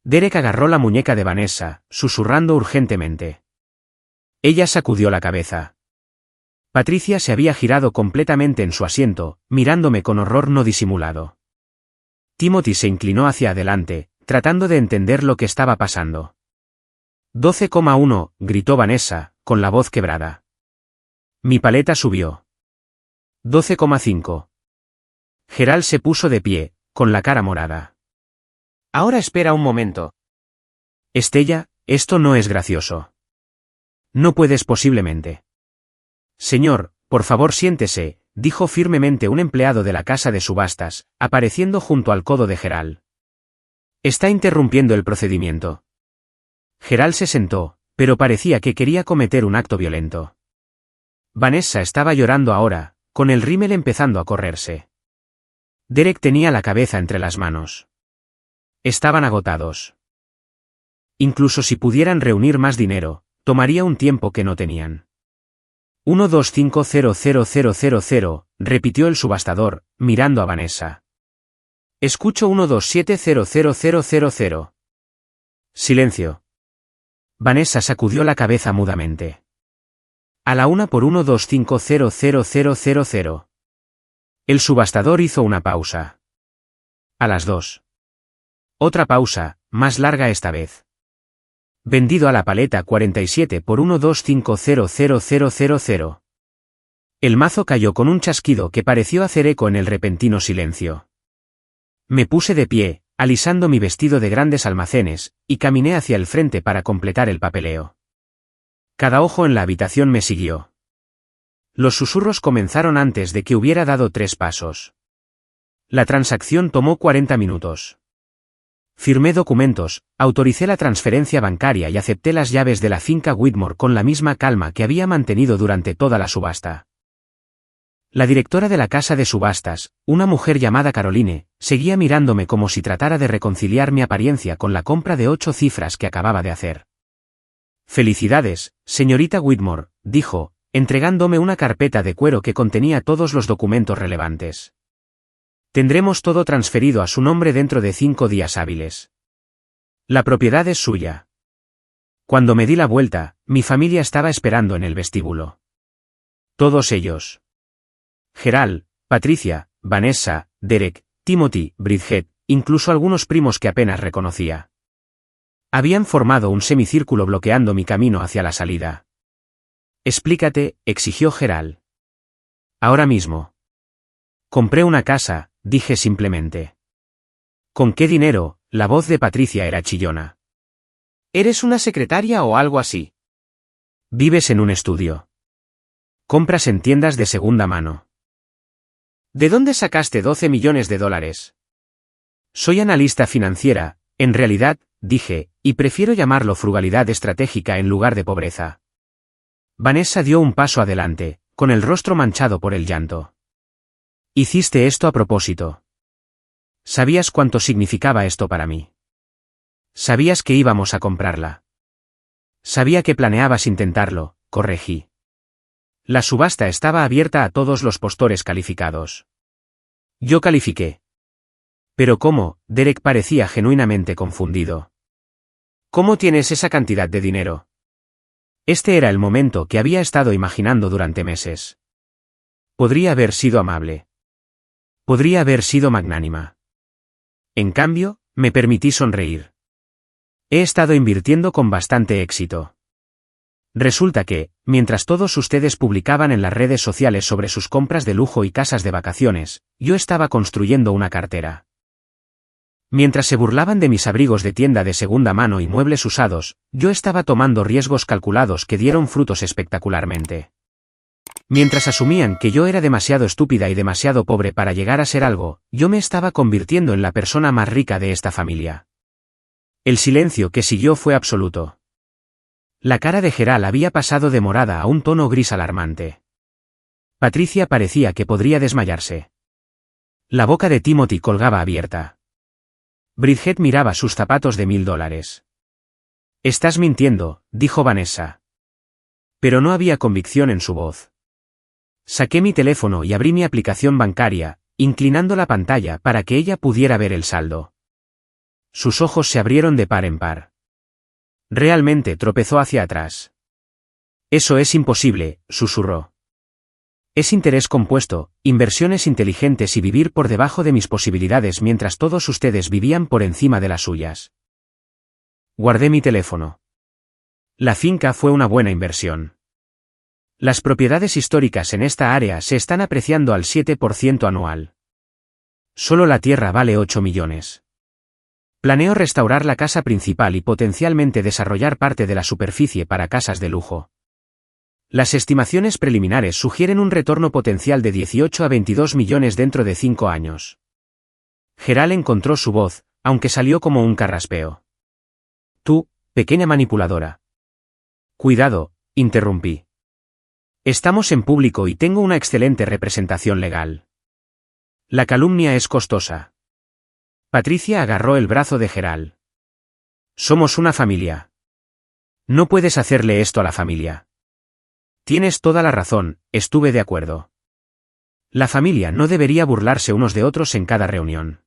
Derek agarró la muñeca de Vanessa, susurrando urgentemente. Ella sacudió la cabeza. Patricia se había girado completamente en su asiento, mirándome con horror no disimulado. Timothy se inclinó hacia adelante, tratando de entender lo que estaba pasando. 12,1, gritó Vanessa, con la voz quebrada. Mi paleta subió. 12,5. Gerald se puso de pie, con la cara morada. Ahora espera un momento. Estella, esto no es gracioso. No puedes posiblemente. Señor, por favor siéntese, dijo firmemente un empleado de la casa de subastas, apareciendo junto al codo de Gerald. Está interrumpiendo el procedimiento. Gerald se sentó, pero parecía que quería cometer un acto violento. Vanessa estaba llorando ahora, con el rímel empezando a correrse. Derek tenía la cabeza entre las manos. Estaban agotados. Incluso si pudieran reunir más dinero, tomaría un tiempo que no tenían. 1250000, repitió el subastador, mirando a Vanessa. Escucho 1270000. Silencio. Vanessa sacudió la cabeza mudamente. A la una por 1250000. El subastador hizo una pausa. A las 2. Otra pausa, más larga esta vez. Vendido a la paleta 47 por 1250000. El mazo cayó con un chasquido que pareció hacer eco en el repentino silencio. Me puse de pie, alisando mi vestido de grandes almacenes, y caminé hacia el frente para completar el papeleo. Cada ojo en la habitación me siguió. Los susurros comenzaron antes de que hubiera dado 3 pasos. La transacción tomó 40 minutos. Firmé documentos, autoricé la transferencia bancaria y acepté las llaves de la finca Whitmore con la misma calma que había mantenido durante toda la subasta. La directora de la casa de subastas, una mujer llamada Caroline, seguía mirándome como si tratara de reconciliar mi apariencia con la compra de 8 cifras que acababa de hacer. Felicidades, señorita Whitmore, dijo, entregándome una carpeta de cuero que contenía todos los documentos relevantes. Tendremos todo transferido a su nombre dentro de 5 días hábiles. La propiedad es suya. Cuando me di la vuelta, mi familia estaba esperando en el vestíbulo. Todos ellos. Gerald, Patricia, Vanessa, Derek, Timothy, Bridget, incluso algunos primos que apenas reconocía. Habían formado un semicírculo bloqueando mi camino hacia la salida. Explícate, exigió Gerald. Ahora mismo. Compré una casa, dije simplemente. ¿Con qué dinero? La voz de Patricia era chillona. ¿Eres una secretaria o algo así? Vives en un estudio. Compras en tiendas de segunda mano. ¿De dónde sacaste 12 millones de dólares? Soy analista financiera, en realidad, dije, y prefiero llamarlo frugalidad estratégica en lugar de pobreza. Vanessa dio un paso adelante, con el rostro manchado por el llanto. Hiciste esto a propósito. ¿Sabías cuánto significaba esto para mí? Sabías que íbamos a comprarla. Sabía que planeabas intentarlo, corregí. La subasta estaba abierta a todos los postores calificados. Yo califiqué. Pero ¿cómo? Derek parecía genuinamente confundido. ¿Cómo tienes esa cantidad de dinero? Este era el momento que había estado imaginando durante meses. Podría haber sido amable. Podría haber sido magnánima. En cambio, me permití sonreír. He estado invirtiendo con bastante éxito. Resulta que, mientras todos ustedes publicaban en las redes sociales sobre sus compras de lujo y casas de vacaciones, yo estaba construyendo una cartera. Mientras se burlaban de mis abrigos de tienda de segunda mano y muebles usados, yo estaba tomando riesgos calculados que dieron frutos espectacularmente. Mientras asumían que yo era demasiado estúpida y demasiado pobre para llegar a ser algo, yo me estaba convirtiendo en la persona más rica de esta familia. El silencio que siguió fue absoluto. La cara de Gerald había pasado de morada a un tono gris alarmante. Patricia parecía que podría desmayarse. La boca de Timothy colgaba abierta. Bridget miraba sus zapatos de $1000. Estás mintiendo, dijo Vanessa. Pero no había convicción en su voz. Saqué mi teléfono y abrí mi aplicación bancaria, inclinando la pantalla para que ella pudiera ver el saldo. Sus ojos se abrieron de par en par. Realmente tropezó hacia atrás. Eso es imposible, susurró. Es interés compuesto, inversiones inteligentes y vivir por debajo de mis posibilidades mientras todos ustedes vivían por encima de las suyas. Guardé mi teléfono. La finca fue una buena inversión. Las propiedades históricas en esta área se están apreciando al 7% anual. Solo la tierra vale 8 millones. Planeo restaurar la casa principal y potencialmente desarrollar parte de la superficie para casas de lujo. Las estimaciones preliminares sugieren un retorno potencial de 18 a 22 millones dentro de 5 años. Gerald encontró su voz, aunque salió como un carraspeo. Tú, pequeña manipuladora. Cuidado, interrumpí. Estamos en público y tengo una excelente representación legal. La calumnia es costosa. Patricia agarró el brazo de Gerald. Somos una familia. No puedes hacerle esto a la familia. Tienes toda la razón, estuve de acuerdo. La familia no debería burlarse unos de otros en cada reunión.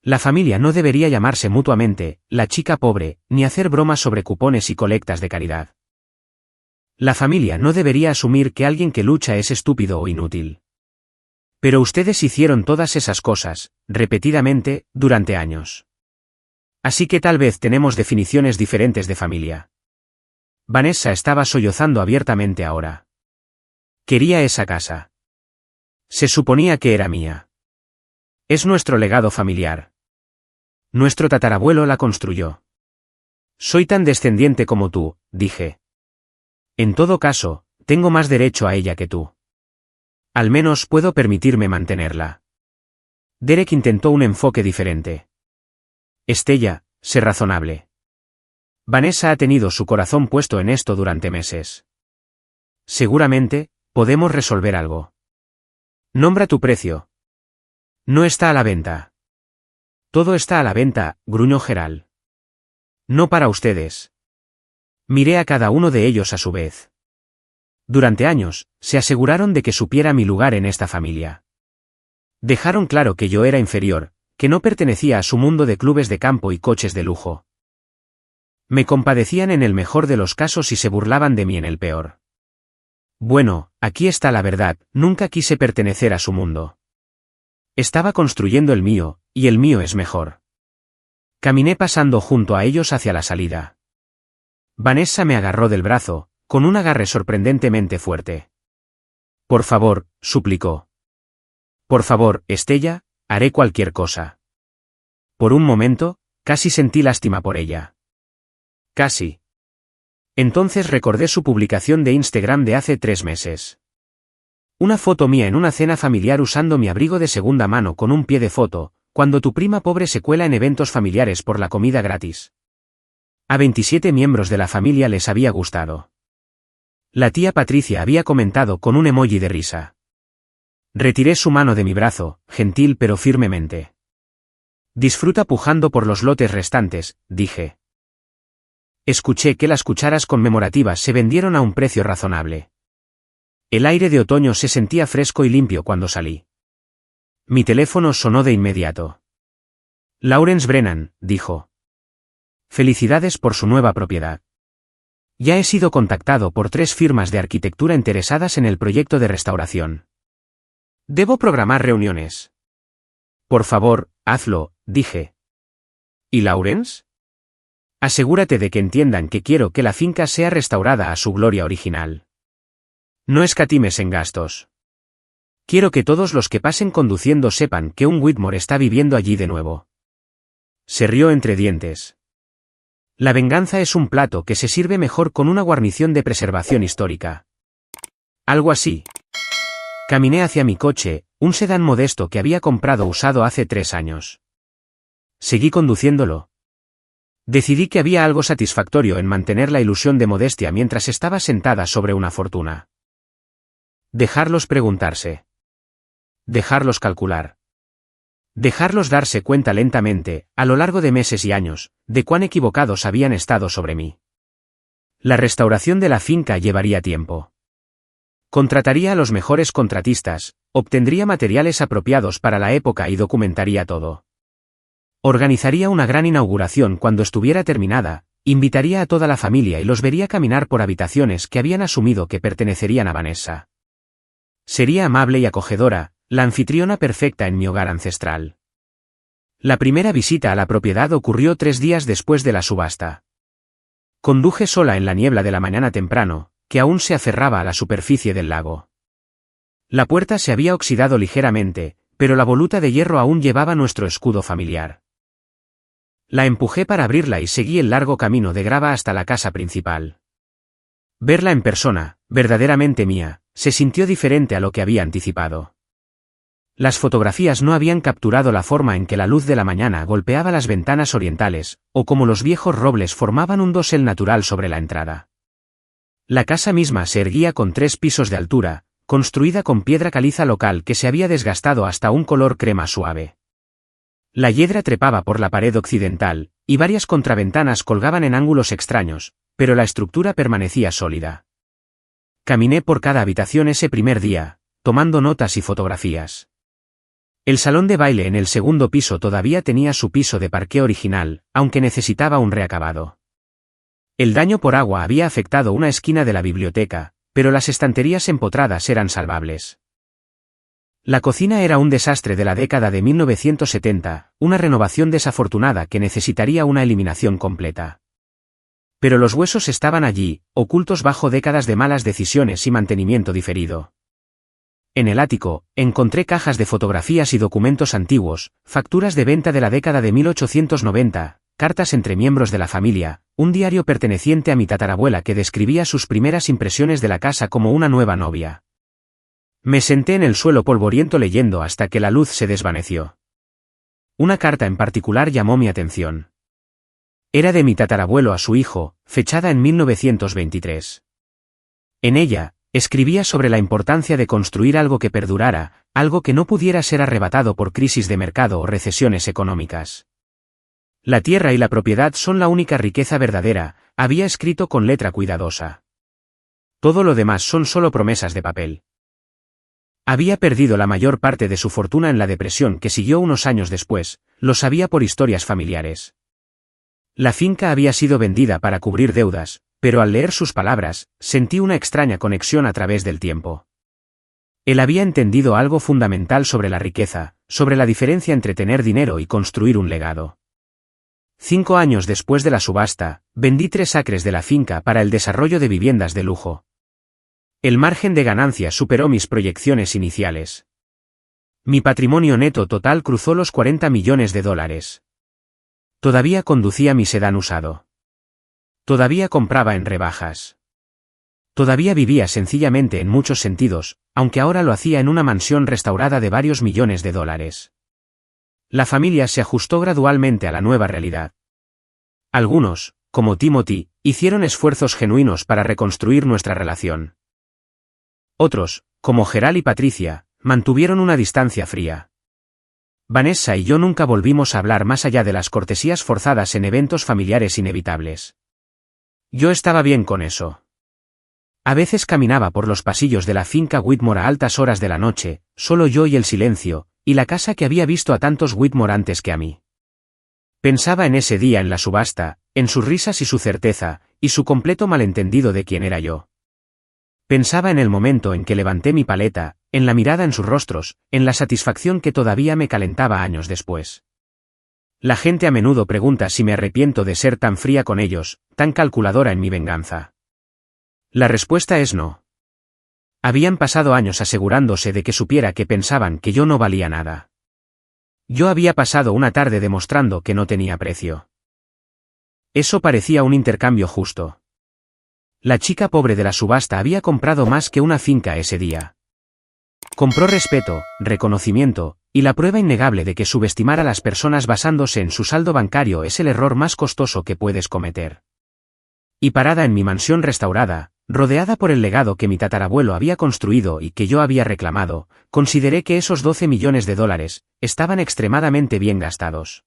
La familia no debería llamarse mutuamente, la chica pobre, ni hacer bromas sobre cupones y colectas de caridad. La familia no debería asumir que alguien que lucha es estúpido o inútil. Pero ustedes hicieron todas esas cosas, repetidamente, durante años. Así que tal vez tenemos definiciones diferentes de familia. Vanessa estaba sollozando abiertamente ahora. Quería esa casa. Se suponía que era mía. Es nuestro legado familiar. Nuestro tatarabuelo la construyó. Soy tan descendiente como tú, dije. En todo caso, tengo más derecho a ella que tú. Al menos puedo permitirme mantenerla. Derek intentó un enfoque diferente. Estella, sé razonable. Vanessa ha tenido su corazón puesto en esto durante meses. Seguramente, podemos resolver algo. Nombra tu precio. No está a la venta. Todo está a la venta, gruñó Gerald. No para ustedes. Miré a cada uno de ellos a su vez. Durante años, se aseguraron de que supiera mi lugar en esta familia. Dejaron claro que yo era inferior, que no pertenecía a su mundo de clubes de campo y coches de lujo. Me compadecían en el mejor de los casos y se burlaban de mí en el peor. Bueno, aquí está la verdad, nunca quise pertenecer a su mundo. Estaba construyendo el mío, y el mío es mejor. Caminé pasando junto a ellos hacia la salida. Vanessa me agarró del brazo, con un agarre sorprendentemente fuerte. Por favor, suplicó. Por favor, Estella, haré cualquier cosa. Por un momento, casi sentí lástima por ella. Casi. Entonces recordé su publicación de Instagram de hace 3 meses. Una foto mía en una cena familiar usando mi abrigo de segunda mano con un pie de foto, cuando tu prima pobre se cuela en eventos familiares por la comida gratis. A 27 miembros de la familia les había gustado. La tía Patricia había comentado con un emoji de risa. Retiré su mano de mi brazo, gentil pero firmemente. Disfruta pujando por los lotes restantes, dije. Escuché que las cucharas conmemorativas se vendieron a un precio razonable. El aire de otoño se sentía fresco y limpio cuando salí. Mi teléfono sonó de inmediato. Lawrence Brennan, dijo. Felicidades por su nueva propiedad. Ya he sido contactado por 3 firmas de arquitectura interesadas en el proyecto de restauración. Debo programar reuniones. Por favor, hazlo, dije. ¿Y Lawrence? Asegúrate de que entiendan que quiero que la finca sea restaurada a su gloria original. No escatimes en gastos. Quiero que todos los que pasen conduciendo sepan que un Whitmore está viviendo allí de nuevo. Se rió entre dientes. La venganza es un plato que se sirve mejor con una guarnición de preservación histórica. Algo así. Caminé hacia mi coche, un sedán modesto que había comprado usado hace 3 años. Seguí conduciéndolo. Decidí que había algo satisfactorio en mantener la ilusión de modestia mientras estaba sentada sobre una fortuna. Dejarlos preguntarse. Dejarlos calcular. Dejarlos darse cuenta lentamente, a lo largo de meses y años, de cuán equivocados habían estado sobre mí. La restauración de la finca llevaría tiempo. Contrataría a los mejores contratistas, obtendría materiales apropiados para la época y documentaría todo. Organizaría una gran inauguración cuando estuviera terminada, invitaría a toda la familia y los vería caminar por habitaciones que habían asumido que pertenecerían a Vanessa. Sería amable y acogedora, la anfitriona perfecta en mi hogar ancestral. La primera visita a la propiedad ocurrió 3 días después de la subasta. Conduje sola en la niebla de la mañana temprano, que aún se aferraba a la superficie del lago. La puerta se había oxidado ligeramente, pero la voluta de hierro aún llevaba nuestro escudo familiar. La empujé para abrirla y seguí el largo camino de grava hasta la casa principal. Verla en persona, verdaderamente mía, se sintió diferente a lo que había anticipado. Las fotografías no habían capturado la forma en que la luz de la mañana golpeaba las ventanas orientales, o como los viejos robles formaban un dosel natural sobre la entrada. La casa misma se erguía con 3 pisos de altura, construida con piedra caliza local que se había desgastado hasta un color crema suave. La hiedra trepaba por la pared occidental, y varias contraventanas colgaban en ángulos extraños, pero la estructura permanecía sólida. Caminé por cada habitación ese primer día, tomando notas y fotografías. El salón de baile en el segundo piso todavía tenía su piso de parqué original, aunque necesitaba un reacabado. El daño por agua había afectado una esquina de la biblioteca, pero las estanterías empotradas eran salvables. La cocina era un desastre de la década de 1970, una renovación desafortunada que necesitaría una eliminación completa. Pero los huesos estaban allí, ocultos bajo décadas de malas decisiones y mantenimiento diferido. En el ático, encontré cajas de fotografías y documentos antiguos, facturas de venta de la década de 1890, cartas entre miembros de la familia, un diario perteneciente a mi tatarabuela que describía sus primeras impresiones de la casa como una nueva novia. Me senté en el suelo polvoriento leyendo hasta que la luz se desvaneció. Una carta en particular llamó mi atención. Era de mi tatarabuelo a su hijo, fechada en 1923. En ella, escribía sobre la importancia de construir algo que perdurara, algo que no pudiera ser arrebatado por crisis de mercado o recesiones económicas. La tierra y la propiedad son la única riqueza verdadera, había escrito con letra cuidadosa. Todo lo demás son solo promesas de papel. Había perdido la mayor parte de su fortuna en la depresión que siguió unos años después, lo sabía por historias familiares. La finca había sido vendida para cubrir deudas, pero al leer sus palabras, sentí una extraña conexión a través del tiempo. Él había entendido algo fundamental sobre la riqueza, sobre la diferencia entre tener dinero y construir un legado. 5 años después de la subasta, vendí 3 acres de la finca para el desarrollo de viviendas de lujo. El margen de ganancia superó mis proyecciones iniciales. Mi patrimonio neto total cruzó los $40 millones. Todavía conducía mi sedán usado. Todavía compraba en rebajas. Todavía vivía sencillamente en muchos sentidos, aunque ahora lo hacía en una mansión restaurada de varios millones de dólares. La familia se ajustó gradualmente a la nueva realidad. Algunos, como Timothy, hicieron esfuerzos genuinos para reconstruir nuestra relación. Otros, como Gerald y Patricia, mantuvieron una distancia fría. Vanessa y yo nunca volvimos a hablar más allá de las cortesías forzadas en eventos familiares inevitables. Yo estaba bien con eso. A veces caminaba por los pasillos de la finca Whitmore a altas horas de la noche, solo yo y el silencio, y la casa que había visto a tantos Whitmore antes que a mí. Pensaba en ese día en la subasta, en sus risas y su certeza, y su completo malentendido de quién era yo. Pensaba en el momento en que levanté mi paleta, en la mirada en sus rostros, en la satisfacción que todavía me calentaba años después. La gente a menudo pregunta si me arrepiento de ser tan fría con ellos, tan calculadora en mi venganza. La respuesta es no. Habían pasado años asegurándose de que supiera que pensaban que yo no valía nada. Yo había pasado una tarde demostrando que no tenía precio. Eso parecía un intercambio justo. La chica pobre de la subasta había comprado más que una finca ese día. Compró respeto, reconocimiento, y la prueba innegable de que subestimar a las personas basándose en su saldo bancario es el error más costoso que puedes cometer. Y parada en mi mansión restaurada, rodeada por el legado que mi tatarabuelo había construido y que yo había reclamado, consideré que esos $12 millones estaban extremadamente bien gastados.